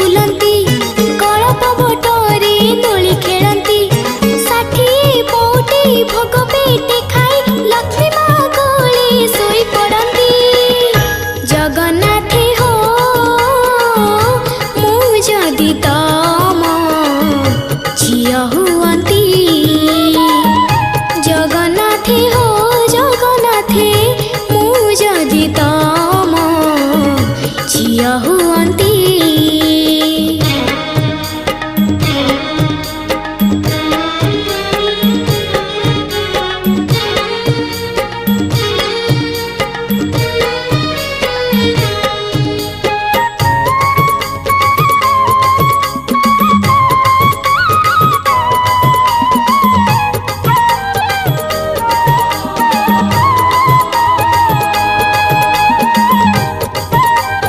बुलंती कलप बटरे दोली खेलती साठी पौटी भोग पेटे खाई लक्ष्मी माँ कोले सोई पड़ती जगन्नाथे हो मु जदि तम झिया हुअंती जगन्नाथे हो जगन्नाथे मु जदि तम झिया